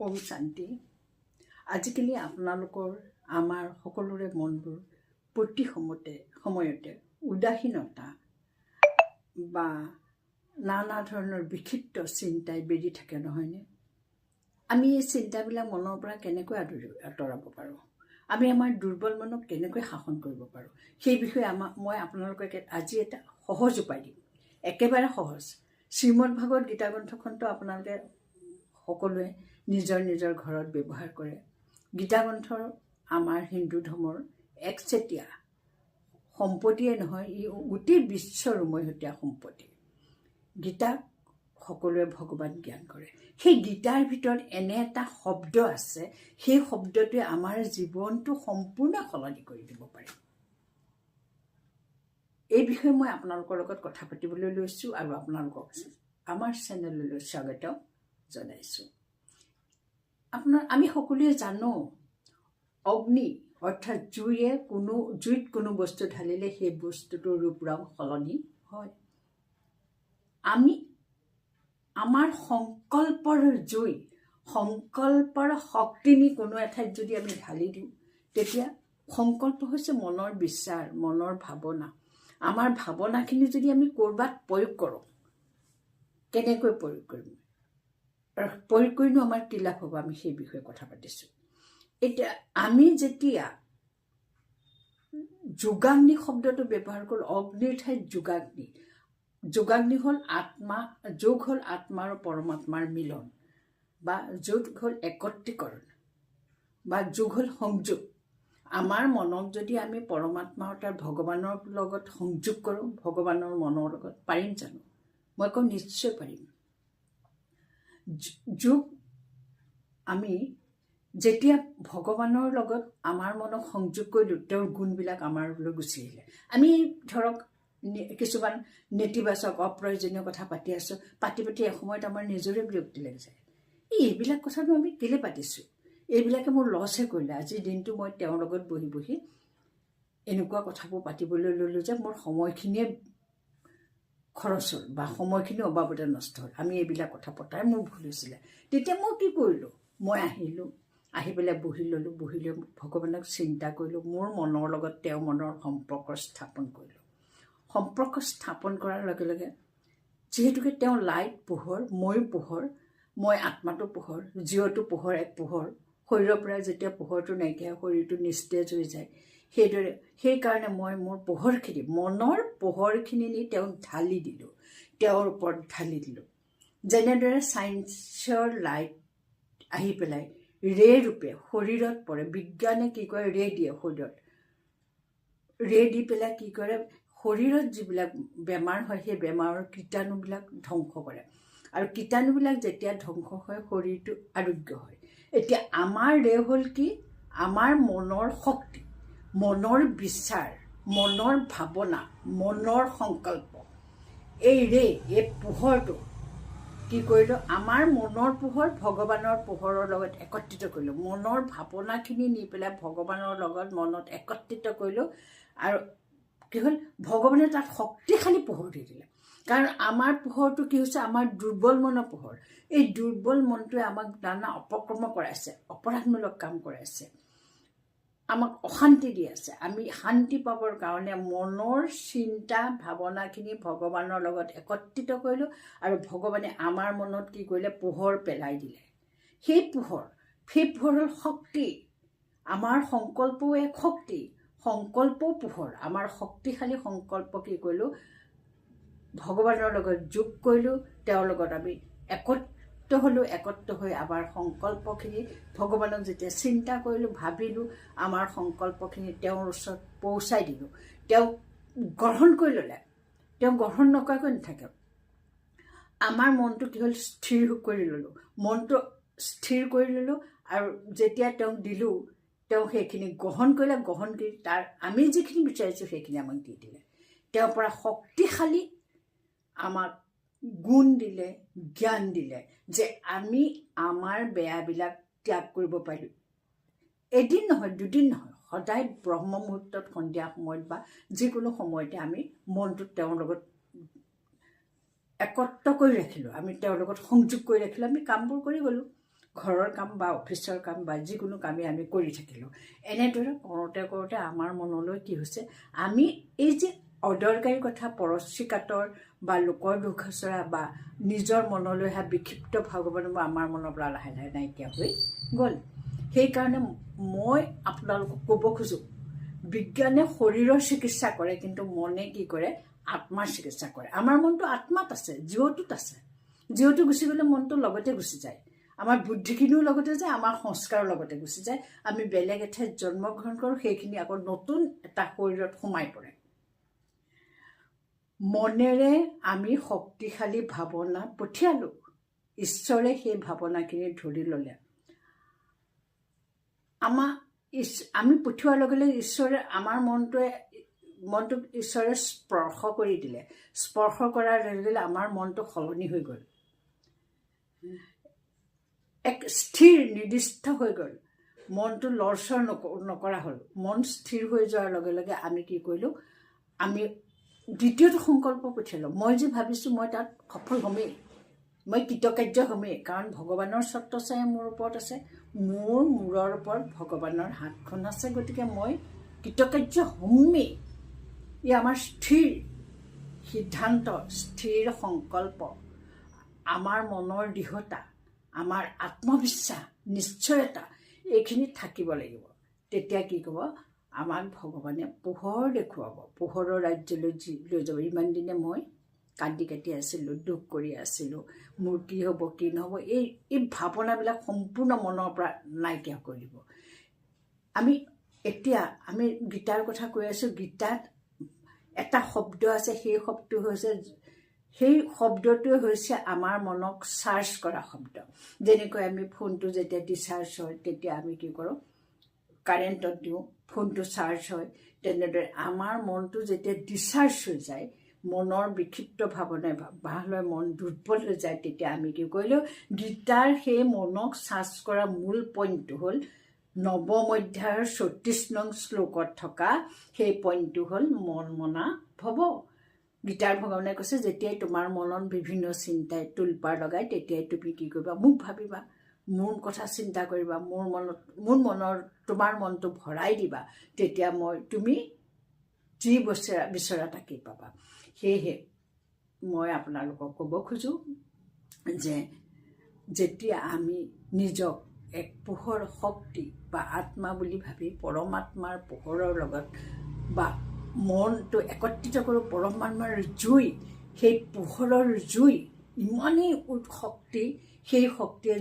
ওম শান্তি। আজিকালি আপোনালোকৰ আমাৰ সকলোৰে মনবোৰ প্ৰতি সময়তে উদাসীনতা বা নানা ধৰণৰ বিক্ষিপ্ত চিন্তাই বেৰি থাকে, নহয়নে? আমি এই চিন্তাবিলাক মনৰ পৰা কেনেকৈ আঁতৰাব পাৰোঁ? আমি আমাৰ দুৰ্বল মনক কেনেকৈ শাসন কৰিব পাৰোঁ? সেই বিষয়ে মই আপোনালোকক আজি এটা সহজ উপায় দিম, একেবাৰে সহজ। শ্ৰীমদ ভাগৱত গীতা গ্ৰন্থখনটো আপোনালোকে সকলোৱে নিজৰ নিজৰ ঘৰত ব্যৱহাৰ কৰে। গীতা গ্ৰন্থৰ আমাৰ হিন্দু ধৰ্মৰ একচেটিয়া সম্পত্তিয়ে নহয়, ই গোটেই বিশ্বৰ উমৈহতীয়া সম্পত্তি। গীতাক সকলোৱে ভগৱান জ্ঞান কৰে। সেই গীতাৰ ভিতৰত এনে এটা শব্দ আছে, সেই শব্দটোৱে আমাৰ জীৱনটো সম্পূৰ্ণ সলনি কৰি দিব পাৰে। এই বিষয়ে মই আপোনালোকৰ লগত কথা পাতিবলৈ লৈছোঁ আৰু আপোনালোকক আমাৰ চেনেললৈ স্বাগতম জনাইছোঁ। আমি সকলোৱে জানো, অগ্নি অৰ্থাৎ জুইত কোনো বস্তু ঢালিলে সেই বস্তুটোৰ ৰূপ ৰং সলনি হয়। আমি আমাৰ সংকল্পৰ জুই, সংকল্পৰ শক্তি নি কোনো এঠাইত যদি আমি ঢালি দিওঁ, তেতিয়া সংকল্প হৈছে মনৰ বিচাৰ, মনৰ ভাৱনা। আমাৰ ভাৱনাখিনি যদি আমি ক'ৰবাত প্ৰয়োগ কৰোঁ, কেনেকৈ প্ৰয়োগ কৰিম? প্ৰয়োগ কৰিনো আমাৰ কি লাভ হ'ব? আমি সেই বিষয়ে কথা পাতিছোঁ। এতিয়া আমি যেতিয়া যোগাগ্নি শব্দটো ব্যৱহাৰ কৰোঁ, অগ্নিৰ ঠাইত যোগাগ্নি। যোগাগ্নি হ'ল আত্মা, যোগ হ'ল আত্মা আৰু পৰমাত্মাৰ মিলন, বা যোগ হ'ল একত্ৰীকৰণ, বা যোগ হ'ল সংযোগ। আমাৰ মনক যদি আমি পৰমাত্মা অৰ্থাৎ ভগৱানৰ লগত সংযোগ কৰোঁ, ভগৱানৰ মনৰ লগত, পাৰিম জানো? মই কওঁ নিশ্চয় পাৰিম। যোগ আমি যেতিয়া ভগৱানৰ লগত আমাৰ মনক সংযোগ কৰিলোঁ, তেওঁৰ গুণবিলাক আমাৰলৈ গুচি আহিলে। আমি ধৰক কিছুমান নেতিবাচক অপ্ৰয়োজনীয় কথা পাতি আছোঁ, পাতি এসময়ত আমাৰ নিজৰে বিৰক্তি লাগি যায়। এইবিলাক কথানো আমি কেলৈ পাতিছোঁ? এইবিলাকে মোৰ লছহে কৰিলে। আজিৰ দিনটো মই তেওঁৰ লগত বহি এনেকুৱা কথাবোৰ পাতিবলৈ ল'লোঁ যে মোৰ সময়খিনিয়ে খৰচ হ'ল বা সময়খিনি অবাবতে নষ্ট হ'ল। আমি এইবিলাক কথা পতাই মোৰ ভুল হৈছিলে। তেতিয়া মই কি কৰিলোঁ? মই আহি পেলাই বহি ল'লোঁ, বহি লৈ ভগৱানক চিন্তা কৰিলোঁ, মোৰ মনৰ লগত তেওঁৰ মনৰ সম্পৰ্ক স্থাপন কৰিলোঁ। সম্পৰ্ক স্থাপন কৰাৰ লগে লগে যিহেতুকে তেওঁ লাইট, পোহৰ, ময়ো পোহৰ, মই আত্মাটো পোহৰ, জীৱটো পোহৰ, এক পোহৰ। শৰীৰৰ পৰা যেতিয়া পোহৰটো নাইকিয়া হয়, শৰীৰটো নিস্তেজ হৈ যায়। সেইদৰে সেইকাৰণে মই মোৰ পোহৰখিনি, মনৰ পোহৰখিনি নি তেওঁক ঢালি দিলোঁ, তেওঁৰ ওপৰত ঢালি দিলোঁ। যেনেদৰে চায়েন্সৰ লাইট আহি পেলাই ৰে ৰূপে শৰীৰত পৰে। বিজ্ঞানে কি কৰে? ৰে দিয়ে শৰীৰত। ৰে দি পেলাই কি কৰে? শৰীৰত যিবিলাক বেমাৰ হয়, সেই বেমাৰৰ কীটাণুবিলাক ধ্বংস কৰে। আৰু কীটাণুবিলাক যেতিয়া ধ্বংস হয়, শৰীৰটো আৰোগ্য হয়। এতিয়া আমাৰ ৰে হ'ল কি? আমাৰ মনৰ শক্তি, মনৰ বিচাৰ, মনৰ ভাৱনা, মনৰ সংকল্প। এই ৰে, এই পোহৰটো কি কৰিলোঁ? আমাৰ মনৰ পোহৰ ভগৱানৰ পোহৰৰ লগত একত্ৰিত কৰিলোঁ। মনৰ ভাৱনাখিনি নি পেলাই ভগৱানৰ লগত মনত একত্ৰিত কৰিলোঁ। আৰু কি হ'ল? ভগৱানে তাত শক্তিশালী পোহৰ দি দিলে। কাৰণ আমাৰ পোহৰটো কি হৈছে? আমাৰ দুৰ্বল মনৰ পোহৰ। এই দুৰ্বল মনটোৱে আমাক নানা অপকৰ্ম কৰাইছে, অপৰাধমূলক কাম কৰাইছে, আমাক অশান্তি দি আছে। আমি শান্তি পাবৰ কাৰণে মনৰ চিন্তা ভাৱনাখিনি ভগৱানৰ লগত একত্ৰিত কৰিলোঁ, আৰু ভগৱানে আমাৰ মনত কি কৰিলে? পোহৰ পেলাই দিলে। সেই পোহৰ হ'ল শক্তি। আমাৰ সংকল্পও এক শক্তি, সংকল্পও পোহৰ। আমাৰ শক্তিশালী সংকল্প কি কৰিলোঁ? ভগৱানৰ লগত যোগ কৰিলোঁ, তেওঁৰ লগত আমি একত্ৰ হ'লোঁ। একত্ৰ হৈ আমাৰ সংকল্পখিনি ভগৱানক যেতিয়া চিন্তা কৰিলোঁ, ভাবিলোঁ, আমাৰ সংকল্পখিনি তেওঁৰ ওচৰত পহুচাই দিলোঁ। তেওঁক গ্ৰহণ কৰি ল'লে। তেওঁ গ্ৰহণ নকৰাকৈ নাথাকে। আমাৰ মনটো কি হ'ল? স্থিৰ কৰি ল'লোঁ। মনটো স্থিৰ কৰি ল'লোঁ, আৰু যেতিয়া তেওঁক দিলোঁ, তেওঁ সেইখিনি গ্ৰহণ কৰিলে। গ্ৰহণ কৰি আমি যিখিনি বিচাৰিছোঁ সেইখিনি আমাক দি দিলে। তেওঁৰ পৰা শক্তিশালী আমাক গুণ দিলে, জ্ঞান দিলে, যে আমি আমাৰ বেয়াবিলাক ত্যাগ কৰিব পাৰিলোঁ। এদিন নহয়, দুদিন নহয়, সদায় ব্ৰহ্ম মুহূৰ্তত, সন্ধিয়া সময়ত বা যিকোনো সময়তে আমি মনটো তেওঁৰ লগত একত্ৰ কৰি ৰাখিলোঁ, আমি তেওঁৰ লগত সংযোগ কৰি ৰাখিলোঁ, আমি কামবোৰ কৰি গ'লোঁ। ঘৰৰ কাম বা অফিচৰ কাম বা যিকোনো কামেই আমি কৰি থাকিলোঁ। এনেদৰে কৰোঁতে কৰোঁতে আমাৰ মনলৈ কি হৈছে, আমি এই যে অদৰকাৰী কথা পৰশ্ৰীকাতৰ বা লোকৰ দুখচৰা বা নিজৰ মনলৈ অহা বিক্ষিপ্ত ভাৱসমূহ আমাৰ মনৰ পৰা লাহে লাহে নাইকিয়া হৈ গ'ল। সেইকাৰণে মই আপোনালোকক ক'ব খোজোঁ, বিজ্ঞানে শৰীৰৰ চিকিৎসা কৰে, কিন্তু মনে কি কৰে, আত্মাৰ চিকিৎসা কৰে। আমাৰ মনটো আত্মাত আছে, জীৱটোত আছে। জীৱটো গুচি গ'লে মনটো লগতে গুচি যায়। আমাৰ বুদ্ধিখিনিও লগতে যায়, আমাৰ সংস্কাৰৰ লগতে গুচি যায়। আমি বেলেগ এঠাইত জন্মগ্ৰহণ কৰোঁ, সেইখিনি আকৌ নতুন এটা শৰীৰত সোমাই পৰে। মনেৰে আমি শক্তিশালী ভাৱনা পঠিয়ালোঁ, ঈশ্বৰে সেই ভাৱনাখিনি ধৰি ল'লে। আমি পঠিওৱাৰ লগে লগে ঈশ্বৰে আমাৰ মনটোক ঈশ্বৰে স্পৰ্শ কৰি দিলে। স্পৰ্শ কৰাৰ লগে লগে আমাৰ মনটো সলনি হৈ গ'ল, এক স্থিৰ নিৰ্দিষ্ট হৈ গ'ল। মনটো লৰচৰ নকৰা হ'ল। মন স্থিৰ হৈ যোৱাৰ লগে লগে আমি কি কৰিলোঁ, আমি দ্বিতীয়টো সংকল্প পঠিয়ালোঁ। মই যে ভাবিছোঁ মই তাত সফল হ'মেই, মই কৃতকাৰ্য হ'মেই, কাৰণ ভগৱানৰ ছত্ৰছায়া মোৰ ওপৰত আছে, মোৰ মূৰৰ ওপৰত ভগৱানৰ হাতখন আছে, গতিকে মই কৃতকাৰ্য হ'মেই। ই আমাৰ স্থিৰ সিদ্ধান্ত, স্থিৰ সংকল্প, আমাৰ মনৰ দৃঢ়তা, আমাৰ আত্মবিশ্বাস, নিশ্চয়তা, এইখিনি থাকিব লাগিব। তেতিয়া কি ক'ব, আমাক ভগৱানে পোহৰ দেখুৱাব, পোহৰৰ ৰাজ্যলৈ লৈ যাব। ইমান দিনে মই কান্দি কাটি আছিলোঁ, দুখ কৰি আছিলোঁ, মোৰ কি হ'ব কি নহ'ব, এই ভাৱনাবিলাক সম্পূৰ্ণ মনৰ পৰা নাইকিয়া কৰি দিব। এতিয়া আমি গীতাৰ কথা কৈ আছোঁ। গীতাত এটা শব্দ আছে, সেই শব্দটোৱে হৈছে আমাৰ মনক চাৰ্জ কৰা শব্দ। যেনেকৈ আমি ফোনটো যেতিয়া ডিচাৰ্জ হয়, তেতিয়া আমি কি কৰোঁ, কাৰেণ্টত দিওঁ, ফোনটো চাৰ্জ হয়। তেনেদৰে আমাৰ মনটো যেতিয়া ডিচাৰ্জ হৈ যায়, মনৰ বিক্ষিপ্ত ভাৱনাই বাহ লৈ মন দুৰ্বল হৈ যায়, তেতিয়া আমি কি কৰিলোঁ, গীতাৰ সেই মনক চাৰ্জ কৰা মূল পইণ্টটো হ'ল নৱম অধ্যায়ৰ ৩৪ নং শ্লোকত থকা সেই পইণ্টটো হ'ল মন মনা ভৱ। গীতাৰ ভগৱানে কৈছে, যেতিয়াই তোমাৰ মনত বিভিন্ন চিন্তাই তোলপাৰ লগাই, তেতিয়াই তুমি কি কৰিবা, মোক ভাবিবা, মোৰ কথা চিন্তা কৰিবা, তোমাৰ মনটো ভৰাই দিবা, তেতিয়া তুমি যি বিচৰা তাকেই পাবা। সেয়েহে মই আপোনালোকক ক'ব খোজোঁ যে যেতিয়া আমি নিজক এক পোহৰ শক্তি বা আত্মা বুলি ভাবি পৰমাত্মাৰ পোহৰৰ লগত বা মনটো একত্ৰিত কৰোঁ, পৰমাত্মাৰ জুই, সেই পোহৰৰ জুই ইমানেই শক্তি, সেই শক্তিয়ে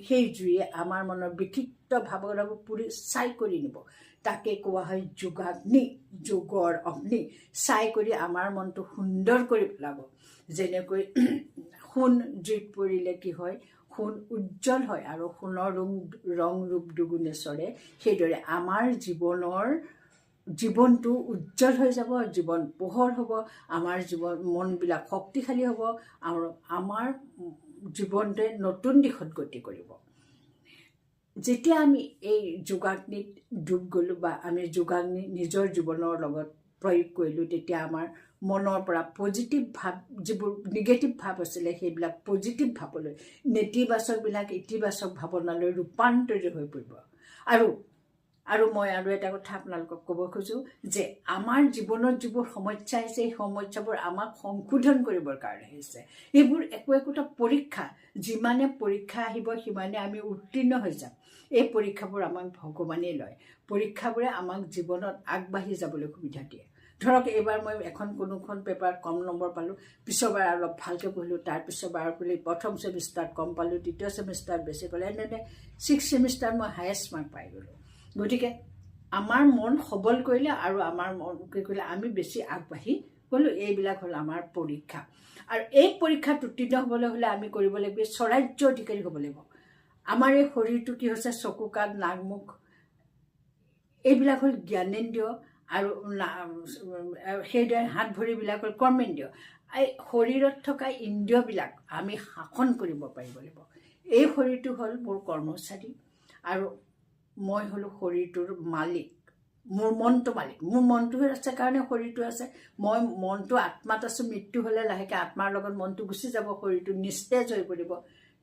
সেই জুইয়ে আমাৰ মনৰ বিক্ষিপ্ত ভাৱনাবোৰ পুৰি ছাই কৰি নিব। তাকে কোৱা হয় যোগাগ্নি, যোগৰ অগ্নি। ছাই কৰি আমাৰ মনটো সুন্দৰ কৰি পেলাব। যেনেকৈ সোণ জুইত পৰিলে কি হয়, সোণ উজ্জ্বল হয় আৰু সোণৰ ৰং ৰূপ দুগুণে চৰে। সেইদৰে আমাৰ জীৱনটো উজ্জ্বল হৈ যাব, জীৱন পোহৰ হ'ব, আমাৰ মনবিলাক শক্তিশালী হ'ব আৰু আমাৰ জীৱনটোৱে নতুন দিশত গতি কৰিব। যেতিয়া আমি এই যোগাগ্নিত ডুব গ'লোঁ বা আমি যোগাগ্নি নিজৰ জীৱনৰ লগত প্ৰয়োগ কৰিলোঁ, তেতিয়া আমাৰ মনৰ পৰা পজিটিভ ভাৱ, যিবোৰ নিগেটিভ ভাৱ আছিলে, সেইবিলাক পজিটিভ ভাৱলৈ, নেতিবাচকবিলাক ইতিবাচক ভাৱনালৈ ৰূপান্তৰিত হৈ পৰিব। আৰু মই এটা কথা আপোনালোকক ক'ব খোজোঁ যে আমাৰ জীৱনত যিবোৰ সমস্যা আহিছে, সেই সমস্যাবোৰ আমাক সংশোধন কৰিবৰ কাৰণে আহিছে। এইবোৰ একোটা পৰীক্ষা, যিমানে পৰীক্ষা আহিব সিমানে আমি উত্তীৰ্ণ হৈ যাম। এই পৰীক্ষাবোৰ আমাক ভগৱানেই লয়। পৰীক্ষাবোৰে আমাক জীৱনত আগবাঢ়ি যাবলৈ সুবিধা দিয়ে। ধৰক এইবাৰ মই কোনোখন পেপাৰত কম নম্বৰ পালোঁ, পিছৰবাৰ অলপ ভালকৈ পঢ়িলোঁ, তাৰ পিছৰবাৰ পঢ়ি প্ৰথম ছেমিষ্টাৰত কম পালোঁ, দ্বিতীয় ছেমিষ্টাৰত বেছি পালোঁ, এনেদৰে 6th ছেমিষ্টাৰত মই হায়েষ্ট মাৰ্ক পাই গ'লোঁ। গতিকে আমাৰ মন সবল কৰিলে আৰু আমাৰ মন কি কৰিলে, আমি বেছি আগবাঢ়ি গ'লোঁ। এইবিলাক হ'ল আমাৰ পৰীক্ষা। আৰু এই পৰীক্ষাত উত্তীৰ্ণ হ'বলৈ হ'লে আমি কৰিব লাগিব স্বৰাজ্য অধিকাৰী হ'ব লাগিব। আমাৰ এই শৰীৰটো কি হৈছে, চকু, কাণ, নাক, মুখ, এইবিলাক হ'ল জ্ঞানেন্দ্ৰিয়, আৰু সেইদৰে হাত ভৰিবিলাক হ'ল কৰ্মেন্দ্ৰিয়। এই শৰীৰত থকা ইন্দ্ৰিয়বিলাক আমি শাসন কৰিব পাৰিব লাগিব। এই শৰীৰটো হ'ল মোৰ কৰ্মচাৰী আৰু মই হ'লোঁ শৰীৰটোৰ মালিক। মোৰ মনটো মালিক, মোৰ মনটো আছে কাৰণে শৰীৰটো আছে। মই মনটো আত্মাত আছোঁ, মৃত্যু হ'লে লাহেকৈ আত্মাৰ লগত মনটো গুচি যাব, শৰীৰটো নিস্তেজ হৈ পৰিব।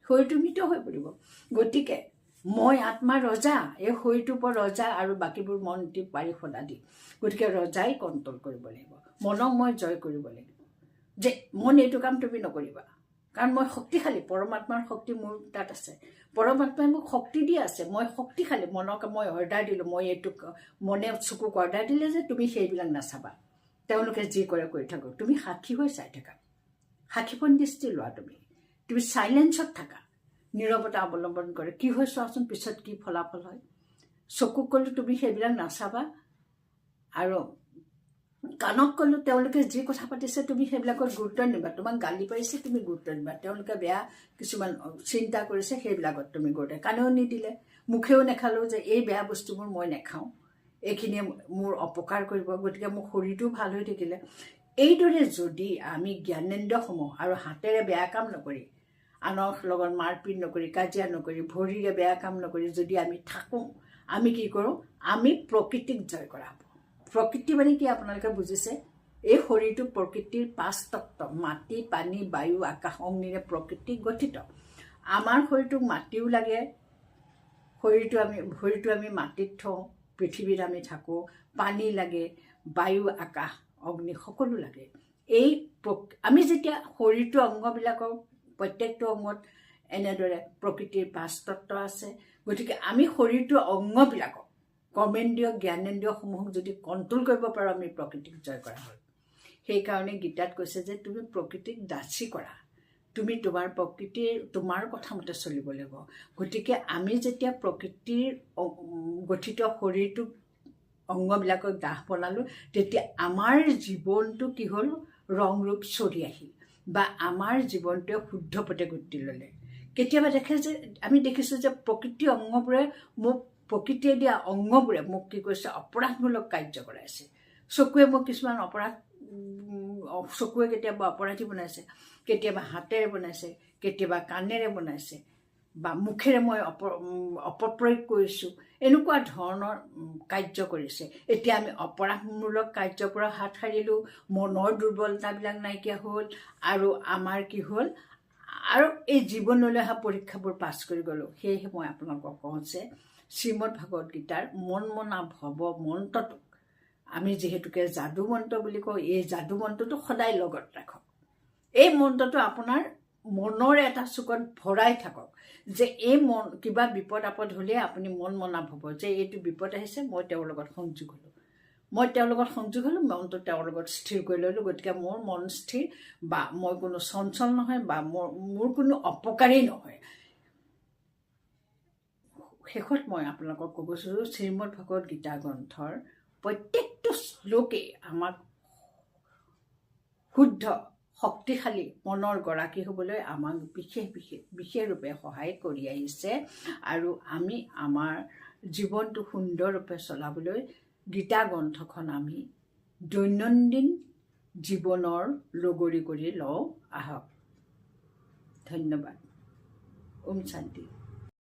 শৰীৰটো মৃত হৈ পৰিব। গতিকে মই আত্মা ৰজা, এই শৰীৰটোৰ ওপৰত ৰজা আৰু বাকীবোৰ মন্ত্ৰী পাৰিষদাদি। গতিকে ৰজাই কণ্ট্ৰল কৰিব লাগিব, মনক মই জয় কৰিব লাগিব যে মন এইটো কাম তুমি নকৰিবা, কাৰণ মই শক্তিশালী, পৰমাত্মাৰ শক্তি মোৰ তাত আছে, পৰমাত্মাই মোক শক্তি দি আছে, মই শক্তিশালী। মনক মই অৰ্ডাৰ দিলোঁ, মই এইটো মনে চকুক অৰ্ডাৰ দিলে যে তুমি সেইবিলাক নাচাবা, তেওঁলোকে যি কৰে কৰি থাকক, তুমি সাক্ষী হৈ চাই থাকা, সাক্ষীপন দৃষ্টি লোৱা, তুমি চাইলেঞ্চত থাকা, নীৰৱতা অৱলম্বন কৰে, কি হয় চোৱাচোন, পিছত কি ফলাফল হয়। চকুক ক'লোঁ তুমি সেইবিলাক নাচাবা, আৰু কাণক ক'লোঁ তেওঁলোকে যি কথা পাতিছে তুমি সেইবিলাকত গুৰুত্ব নিবা, তোমাক গালি পাৰিছে তুমি গুৰুত্ব নিবা, তেওঁলোকে বেয়া কিছুমান চিন্তা কৰিছে সেইবিলাকত তুমি গুৰুত্ব, কাণেও নিদিলে, মুখেও নেখালোঁ যে এই বেয়া বস্তুবোৰ মই নেখাওঁ, এইখিনিয়ে মোৰ অপকাৰ কৰিব, গতিকে মোৰ শৰীৰটো ভাল হৈ থাকিলে। এইদৰে যদি আমি জ্ঞানেন্দ্ৰসমূহ আৰু হাতেৰে বেয়া কাম নকৰি, আনৰ লগত মাৰপিট নকৰি, কাজিয়া নকৰি, ভৰিৰে বেয়া কাম নকৰি যদি আমি থাকোঁ, আমি কি কৰোঁ, আমি প্ৰকৃতিক জয় কৰা হ'ব। প্ৰকৃতি মানে কি আপোনালোকে বুজিছে, এই শৰীৰটো প্ৰকৃতিৰ 5 তত্ত্ব, মাটি, পানী, বায়ু, আকাশ, অগ্নিৰে প্ৰকৃতি গঠিত। আমাৰ শৰীৰটোক মাটিও লাগে, ভৰিটো আমি মাটিত থওঁ, পৃথিৱীত আমি থাকোঁ, পানী লাগে, বায়ু, আকাশ, অগ্নি সকলো লাগে। আমি যেতিয়া শৰীৰটো অংগবিলাকৰ প্ৰত্যেকটো অংগত এনেদৰে প্ৰকৃতিৰ 5 তত্ত্ব আছে, গতিকে আমি শৰীৰটোৰ অংগবিলাকক, কৰ্মেন্দ্ৰিয় জ্ঞানেন্দ্ৰিয়সমূহক যদি কণ্ট্ৰল কৰিব পাৰোঁ, আমি প্ৰকৃতিক জয় কৰা হয়। সেইকাৰণে গীতাত কৈছে যে তুমি প্ৰকৃতিক দাসী কৰা, তুমি তোমাৰ কথা মতে চলিব লাগিব। গতিকে আমি যেতিয়া প্ৰকৃতিৰ গঠিত শৰীৰটোক অংগবিলাকক দাস বনালোঁ, তেতিয়া আমাৰ জীৱনটো কি হ'ল, ৰং ৰূপ চৰি আহিল, বা আমাৰ জীৱনটোৱে শুদ্ধ পথে গতি ল'লে। কেতিয়াবা আমি দেখিছোঁ যে প্ৰকৃতিয়ে দিয়া অংগবোৰে মোক কি কৰিছে, অপৰাধমূলক কাৰ্য কৰাইছে। চকুৱে মোক কিছুমান চকুৱে কেতিয়াবা অপৰাধী বনাইছে, কেতিয়াবা হাতেৰে বনাইছে, কেতিয়াবা কাণেৰে বনাইছে, বা মুখেৰে মই অপপ্ৰয়োগ কৰিছোঁ, এনেকুৱা ধৰণৰ কাৰ্য কৰিছে। এতিয়া আমি অপৰাধমূলক কাৰ্যৰ পৰা হাত সাৰিলোঁ, মনৰ দুৰ্বলতাবিলাক নাইকিয়া হ'ল, আৰু আমাৰ কি হ'ল, আৰু এই জীৱনলৈ অহা পৰীক্ষাবোৰ পাছ কৰি গ'লোঁ। সেয়েহে মই আপোনালোকক কওঁ যে শ্ৰীমদ ভাগৱত গীতাৰ মন মনা ভৱ মন্ত্ৰটোক আমি যিহেতুকে যাদু মন্ত্ৰ বুলি কওঁ, এই যাদু মন্ত্ৰটো সদায় লগত ৰাখক। এই মন্ত্ৰটো আপোনাৰ মনৰ এটা চুকত ভৰাই থাকক, যে কিবা বিপদ আপদ হ'লে আপুনি মন মনা ভৱ, যে এইটো বিপদ আহিছে, মই তেওঁৰ লগত সংযোগ হ'লোঁ, মনটো তেওঁৰ লগত স্থিৰ কৰি ল'লোঁ। গতিকে মোৰ মন স্থিৰ, বা মই কোনো চঞ্চল নহয়, বা মোৰ কোনো অপকাৰেই নহয়। শেষত মই আপোনালোকক ক'ব বিচাৰোঁ, শ্ৰীমদ ভাগৱত গীতা গ্ৰন্থৰ প্ৰত্যেকটো শ্লোকেই আমাক শুদ্ধ শক্তিশালী মনৰ গৰাকী হ'বলৈ আমাক বিশেষ ৰূপে সহায় কৰি আহিছে, আৰু আমি আমাৰ জীৱনটো সুন্দৰৰূপে চলাবলৈ গীতা গ্ৰন্থখন আমি দৈনন্দিন জীৱনৰ লগৰী কৰি লওঁ আহক। ধন্যবাদ। ওম শান্তি।